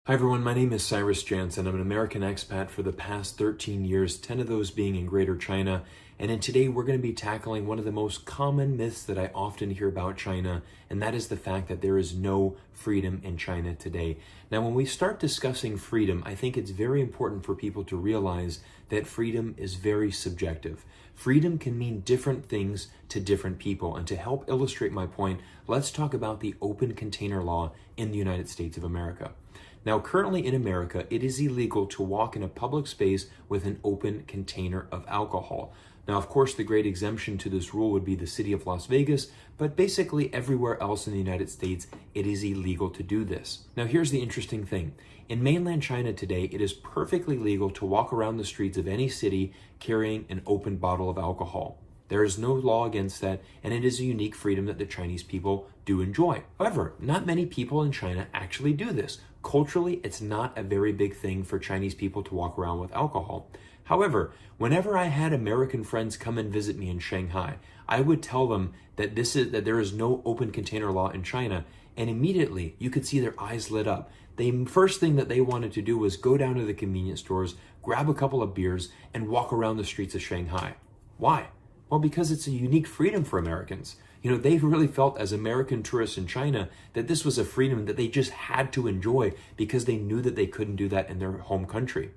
Hi everyone, my name is Cyrus Jansen. I'm an American expat for the past 13 years, 10 of those being in Greater China. And today we're going to be tackling one of the most common myths that I often hear about China, and that is the fact that there is no freedom in China today. Now, when we start discussing freedom, I think it's very important for people to realize that freedom is very subjective. Freedom can mean different things to different people. And to help illustrate my point, let's talk about the open container law in the United States of America. Now, currently in America, it is illegal to walk in a public space with an open container of alcohol. Now, of course, the great exemption to this rule would be the city of Las Vegas, but basically everywhere else in the United States, it is illegal to do this. Now, here's the interesting thing. In mainland China today, it is perfectly legal to walk around the streets of any city carrying an open bottle of alcohol. There is no law against that, and it is a unique freedom that the Chinese people do enjoy. However, not many people in China actually do this. Culturally, it's not a very big thing for Chinese people to walk around with alcohol. However, whenever I had American friends come and visit me in Shanghai, I would tell them that there is no open container law in China, and immediately you could see their eyes lit up. The first thing that they wanted to do was go down to the convenience stores, grab a couple of beers, and walk around the streets of Shanghai. Why? Well, because it's a unique freedom for Americans. They really felt as American tourists in China that this was a freedom that they just had to enjoy because they knew that they couldn't do that in their home country.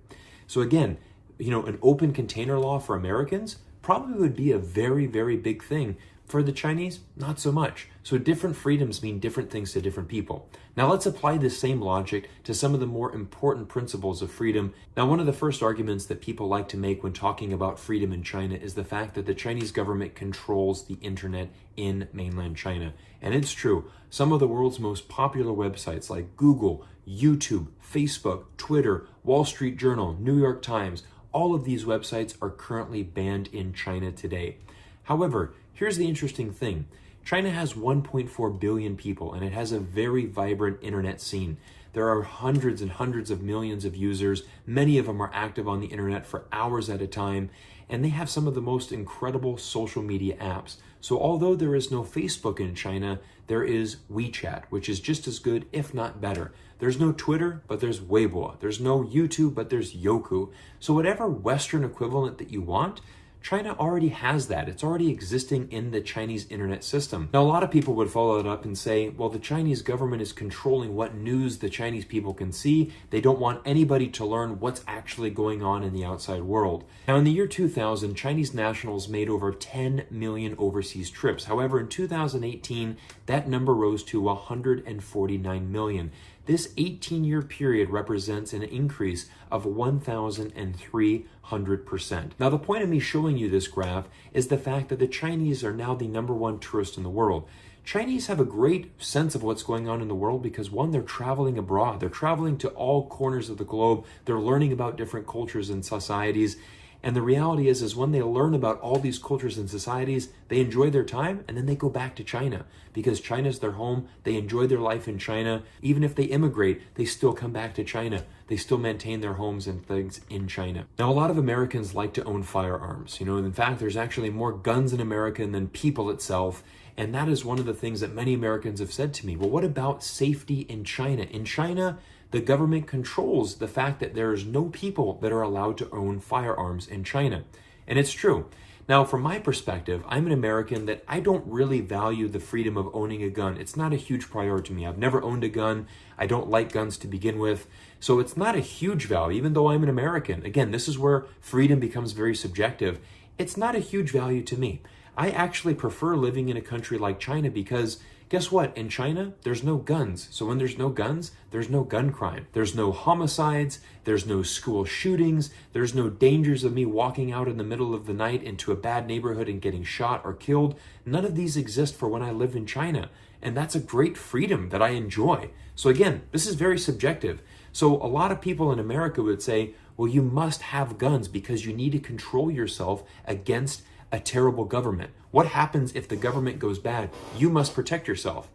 So again, an open container law for Americans probably would be a very, very big thing. For the Chinese, not so much. So different freedoms mean different things to different people. Now let's apply this same logic to some of the more important principles of freedom. Now, one of the first arguments that people like to make when talking about freedom in China is the fact that the Chinese government controls the internet in mainland China. And it's true. Some of the world's most popular websites like Google, YouTube, Facebook, Twitter, Wall Street Journal, New York Times, all of these websites are currently banned in China today. However, here's the interesting thing. China has 1.4 billion people, and it has a very vibrant internet scene. There are hundreds and hundreds of millions of users. Many of them are active on the internet for hours at a time, and they have some of the most incredible social media apps. So although there is no Facebook in China, there is WeChat, which is just as good, if not better. There's no Twitter, but there's Weibo. There's no YouTube, but there's Youku. So whatever Western equivalent that you want, China already has that. It's already existing in the Chinese internet system. Now, a lot of people would follow it up and say, well, the Chinese government is controlling what news the Chinese people can see. They don't want anybody to learn what's actually going on in the outside world. Now, in the year 2000, Chinese nationals made over 10 million overseas trips. However, in 2018, that number rose to 149 million. This 18-year period represents an increase of 1,300%. Now, the point of me showing you this graph is the fact that the Chinese are now the #1 tourist in the world. Chinese have a great sense of what's going on in the world because, one, they're traveling abroad. They're traveling to all corners of the globe. They're learning about different cultures and societies. And the reality is when they learn about all these cultures and societies, they enjoy their time and then they go back to China because China's their home. They enjoy their life in China. Even if they immigrate, they still come back to China. They still maintain their homes and things in China. Now, a lot of Americans like to own firearms. In fact, there's actually more guns in America than people itself. And that is one of the things that many Americans have said to me. Well, what about safety in China? In China, the government controls the fact that there's no people that are allowed to own firearms in China. And it's true. Now, from my perspective, I'm an American that I don't really value the freedom of owning a gun. It's not a huge priority to me. I've never owned a gun. I don't like guns to begin with. So it's not a huge value, even though I'm an American. Again, this is where freedom becomes very subjective. It's not a huge value to me. I actually prefer living in a country like China because guess what? In China, there's no guns. So when there's no guns, there's no gun crime. There's no homicides. There's no school shootings. There's no dangers of me walking out in the middle of the night into a bad neighborhood and getting shot or killed. None of these exist for when I live in China. And that's a great freedom that I enjoy. So again, this is very subjective. So a lot of people in America would say, well, you must have guns because you need to control yourself against a terrible government. What happens if the government goes bad? You must protect yourself.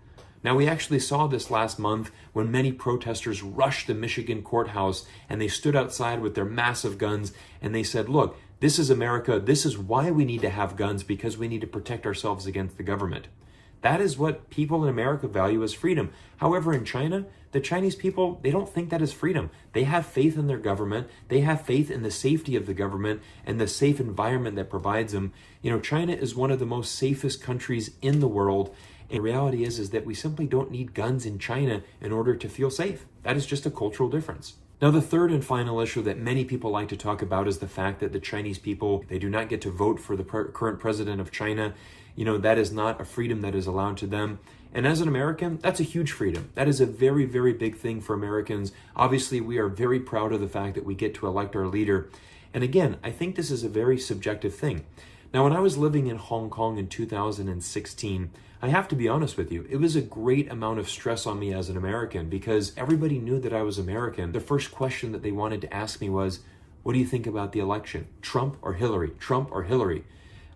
Now, we actually saw this last month when many protesters rushed the Michigan courthouse and they stood outside with their massive guns and they said, look, this is America. This is why we need to have guns, because we need to protect ourselves against the government. That is what people in America value as freedom. However, in China, the Chinese people, they don't think that is freedom. They have faith in their government. They have faith in the safety of the government and the safe environment that provides them. China is one of the most safest countries in the world. And the reality is that we simply don't need guns in China in order to feel safe. That is just a cultural difference. Now, the third and final issue that many people like to talk about is the fact that the Chinese people, they do not get to vote for the current president of China. That is not a freedom that is allowed to them. And as an American, that's a huge freedom. That is a very, very big thing for Americans. Obviously, we are very proud of the fact that we get to elect our leader. And again, I think this is a very subjective thing. Now, when I was living in Hong Kong in 2016, I have to be honest with you, it was a great amount of stress on me as an American because everybody knew that I was American. The first question that they wanted to ask me was, what do you think about the election? Trump or Hillary? Trump or Hillary?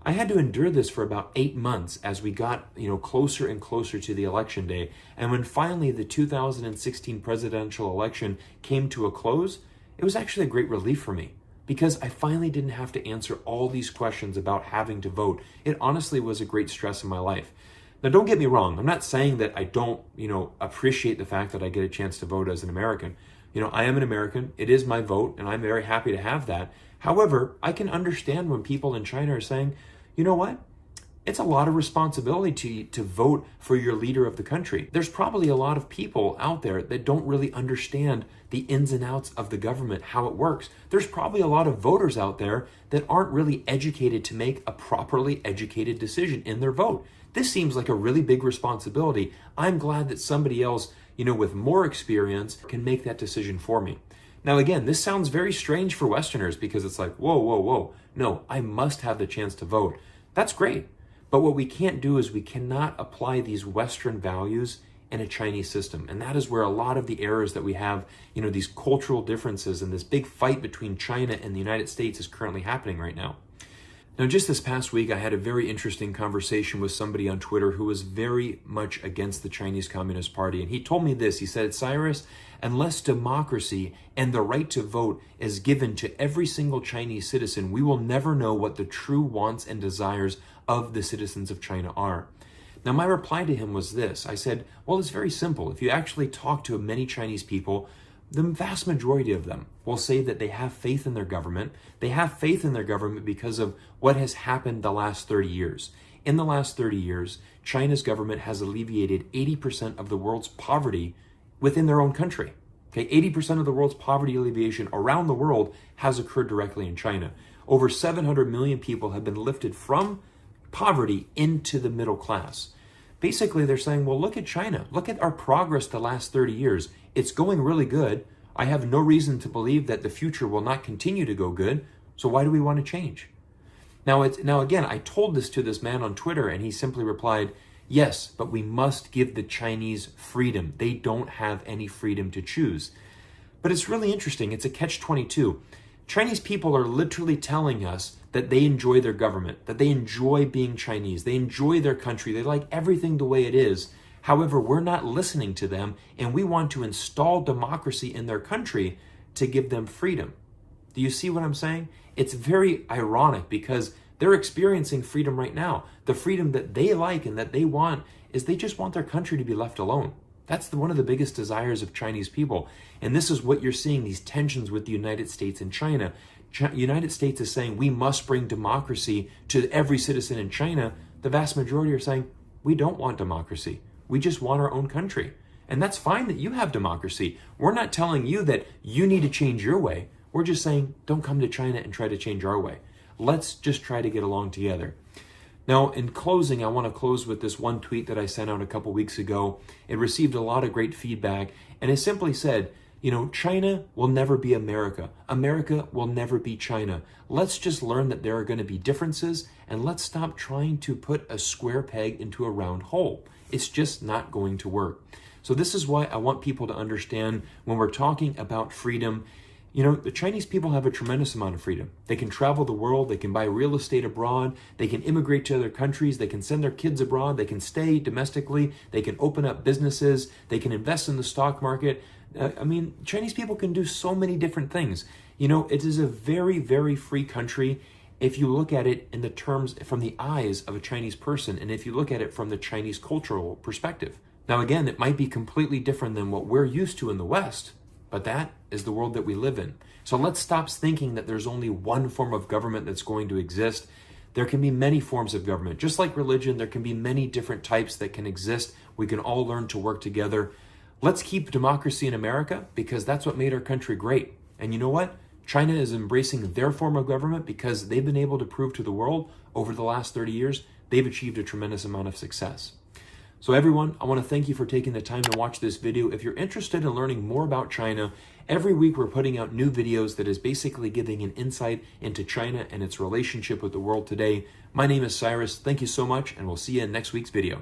I had to endure this for about 8 months as we got, closer and closer to the election day. And when finally the 2016 presidential election came to a close, it was actually a great relief for me because I finally didn't have to answer all these questions about having to vote. It honestly was a great stress in my life. Now, don't get me wrong. I'm not saying that I don't, appreciate the fact that I get a chance to vote as an American. I am an American. It is my vote, and I'm very happy to have that. However, I can understand when people in China are saying, you know what? It's a lot of responsibility to vote for your leader of the country. There's probably a lot of people out there that don't really understand the ins and outs of the government, how it works. There's probably a lot of voters out there that aren't really educated to make a properly educated decision in their vote. This seems like a really big responsibility. I'm glad that somebody else, with more experience can make that decision for me. Now, again, this sounds very strange for Westerners because it's like, whoa, whoa, whoa. No, I must have the chance to vote. That's great. But what we can't do is we cannot apply these Western values in a Chinese system. And that is where a lot of the errors that we have, these cultural differences and this big fight between China and the United States is currently happening right now. Now, just this past week, I had a very interesting conversation with somebody on Twitter who was very much against the Chinese Communist Party. And he told me this. He said, Cyrus, unless democracy and the right to vote is given to every single Chinese citizen, we will never know what the true wants and desires of the citizens of China are. Now, my reply to him was this. I said, well, it's very simple. If you actually talk to many Chinese people, the vast majority of them will say that they have faith in their government. They have faith in their government because of what has happened the last 30 years. In the last 30 years, China's government has alleviated 80% of the world's poverty within their own country. Okay, 80% of the world's poverty alleviation around the world has occurred directly in China. Over 700 million people have been lifted from poverty into the middle class. Basically, they're saying, well, look at China. Look at our progress the last 30 years. It's going really good. I have no reason to believe that the future will not continue to go good. So why do we want to change? Now again, I told this to this man on Twitter, and he simply replied, yes, but we must give the Chinese freedom. They don't have any freedom to choose. But it's really interesting. It's a catch-22. Chinese people are literally telling us that they enjoy their government, that they enjoy being Chinese, they enjoy their country, they like everything the way it is. However, we're not listening to them, and we want to install democracy in their country to give them freedom. Do you see what I'm saying? It's very ironic because they're experiencing freedom right now. The freedom that they like and that they want is they just want their country to be left alone. That's one of the biggest desires of Chinese people. And this is what you're seeing, these tensions with the United States and China. United States is saying we must bring democracy to every citizen in China. The vast majority are saying we don't want democracy. We just want our own country. And that's fine that you have democracy. We're not telling you that you need to change your way. We're just saying don't come to China and try to change our way. Let's just try to get along together. Now, in closing, I want to close with this one tweet that I sent out a couple weeks ago. It received a lot of great feedback, and it simply said, China will never be America. America will never be China. Let's just learn that there are going to be differences, and let's stop trying to put a square peg into a round hole. It's just not going to work. So this is why I want people to understand when we're talking about freedom, the Chinese people have a tremendous amount of freedom. They can travel the world, they can buy real estate abroad, they can immigrate to other countries, they can send their kids abroad, they can stay domestically, they can open up businesses, they can invest in the stock market. Chinese people can do so many different things. It is a very, very free country, if you look at it in the terms from the eyes of a Chinese person, and if you look at it from the Chinese cultural perspective. Now, again, it might be completely different than what we're used to in the West, but that is the world that we live in. So let's stop thinking that there's only one form of government that's going to exist. There can be many forms of government. Just like religion, there can be many different types that can exist. We can all learn to work together. Let's keep democracy in America because that's what made our country great. And you know what? China is embracing their form of government because they've been able to prove to the world over the last 30 years, they've achieved a tremendous amount of success. So everyone, I want to thank you for taking the time to watch this video. If you're interested in learning more about China, every week we're putting out new videos that is basically giving an insight into China and its relationship with the world today. My name is Cyrus. Thank you so much, and we'll see you in next week's video.